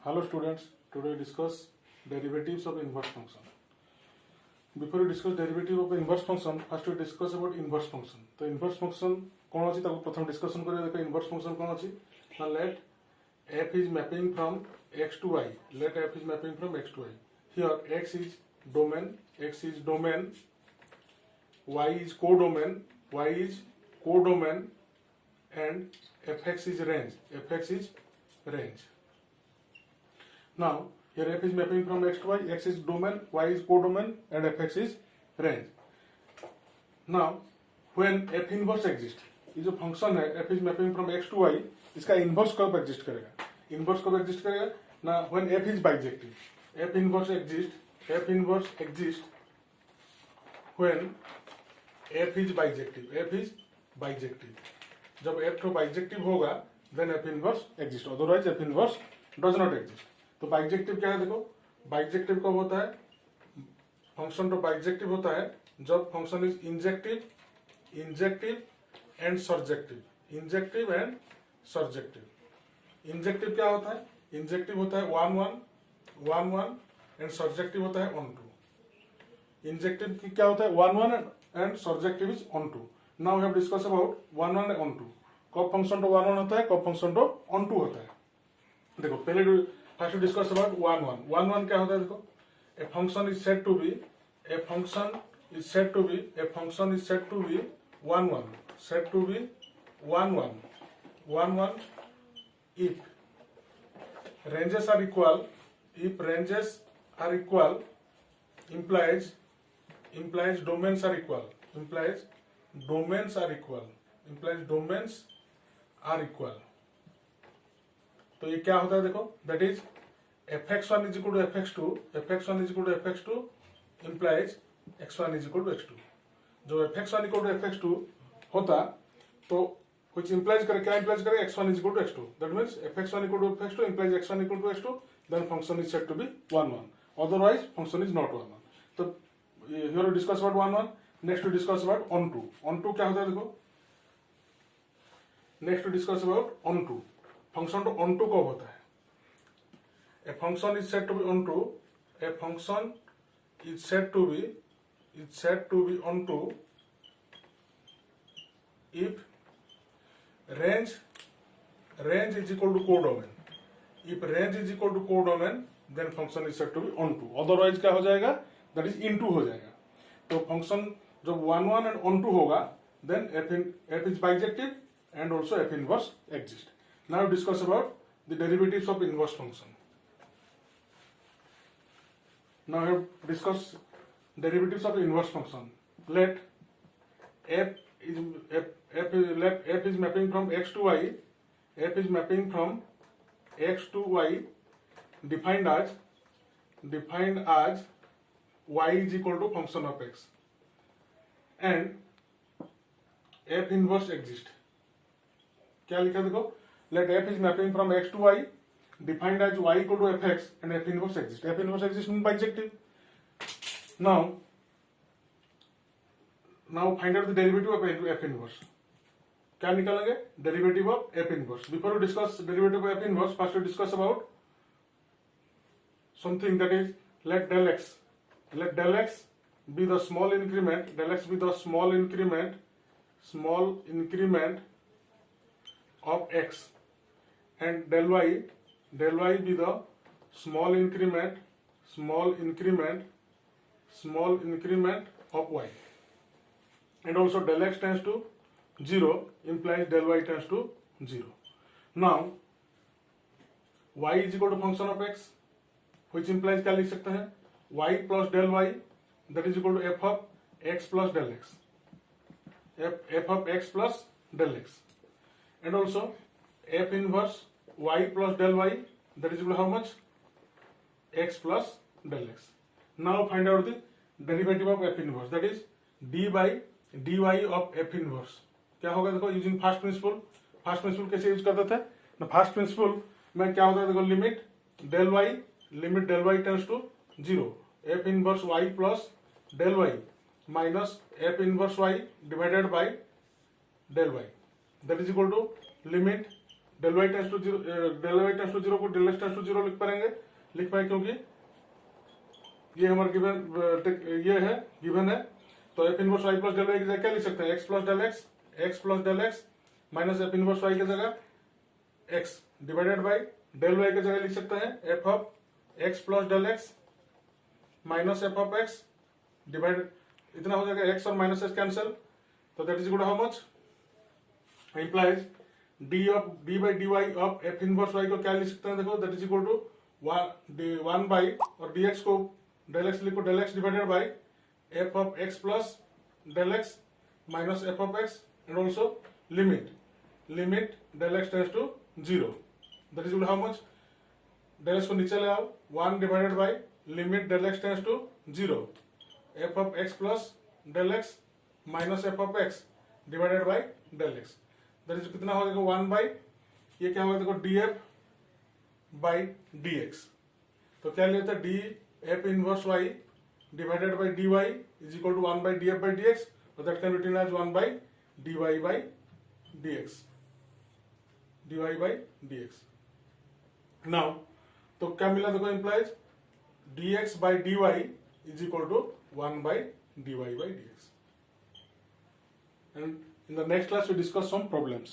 Hello students, today we discuss derivatives of inverse function. Before we discuss derivative of inverse function, first we discuss about inverse function. तो inverse function कौन अछि ताको प्रथम discussion करिया देखो inverse function कौन अछि ना let f is mapping from x to y. Let f is mapping from x to y. Here x is domain, y is codomain and fx is range. Now, here f is mapping from x to y, x is domain, y is codomain, and fx is range. Now, when f inverse exists, ये जो function है f is mapping from x to y, इसका inverse कब exist करेगा? Inverse कब exist करेगा? ना when f is bijective. f inverse exists when f is bijective. जब f तो bijective होगा, then f inverse exists. Otherwise, f inverse does not exist. तो बाइजेक्टिव क्या है? देखो बाइजेक्टिव कब होता है? फंक्शन तो बाइजेक्टिव होता है जब function is injective and surjective. Injective क्या होता है? इंजेक्टिव होता है 1 1 एंड सर्जेक्टिव होता है on 2. इंजेक्टिव क्या होता है? 1 1 and surjective is on 2. Now we have discuss about 1 1 on 2. कब फंक्शन तो 1 1 होता है, कब फंक्शन तो on 2 होता है. देखो पहले फर्स्ट डिस्कस अबाउट 1 1 क्या होता है? देखो a function is said to be 1 1 if ranges are equal implies domains are equal. तो ये क्या होता है? देखो that is fx1 is equal to fx2 implies x1 is equal to x2. जो fx1 equal to fx2 होता तो which implies करे क्या implies करे? x1 is equal to x2. That means fx1 equal to fx2 implies x1 equal to x2. Then function is said to be 1 1. Otherwise function is not 1 1. तो here we discuss about 1 1. Next we discuss about on 2. On 2 क्या होता है? देखो next we discuss about on 2. Function तो on 2 कब होता है? A function is said to be on 2. A function is said to be on 2 if range is equal to codomain. If range is equal to codomain, then function is said to be on 2. Otherwise क्या हो जाएगा? That is into हो जाएगा. तो function जब 1 1 and on 2 होगा, then f is bijective and also f inverse exists. Now discuss about the derivatives of inverse function. Now I have discussed derivatives of inverse function. Let f is mapping from x to y. F is mapping from x to y defined as y is equal to function of x and f inverse exists. क्या लिखा देखो? Let f is mapping from x to y defined as y equal to fx and f inverse exists. F inverse exists means bijective. Now find out the derivative of f inverse. क्या निकालेंगे? Derivative of f inverse. Before we discuss derivative of f inverse, first we discuss about something that is let del x be the small increment. Del x be the small increment of x and del y be the small increment of y, and also del x tends to 0 implies del y tends to 0. Now y is equal to function of x, which implies क्या लिख सकते हैं? y plus del y that is equal to f of x plus del x, f of x plus del x, and also f inverse y plus del y that is equal to how much? X plus del x. Now find out the derivative of f inverse, that is d by dy of f inverse. क्या होगा? देखो using first principle कैसे use करते थे ना? First principle में क्या होता है? देखो limit del y tends to 0, f inverse y plus del y minus f inverse y divided by del y, that is equal to limit del Y tends to zero, del Y tends to zero को del x tends to zero लिख पाएंगे क्योंकि ये हमारा given ये है, given है। तो f inverse y plus del y की जगह क्या लिख सकते हैं, x plus del x minus f inverse y की जगह x divided by del y की जगह लिख सकते हैं f of x plus del x minus f of x divided, इतना हो जाएगा, एक्स और माइनस एक्स कैंसिल, तो that is equal to how much, implies d by D y of f inverse Y को क्या लिख सकते हैं, देखो that is equal to one by, और डी एक्स को डेल एक्स लिखो, del x divided by f of x plus del x minus f of x, and also limit del x tends to zero, that is equal how much, del x को नीचे ले आओ, one divided by limit del x tends to zero f of x plus del x minus f of x divided by del X, that is कितना हो जाएगा, one by, ये क्या होगा देखो, D F by D X, तो क्या लेते हैं, D F inverse Y divided by D Y is equal to one by D F by D X, और that can written as one by D Y by D X, D Y by D X. Now तो क्या मिला देखो, implies D X by D Y is equal to one by D Y by D x. And in the next class we discuss some problems.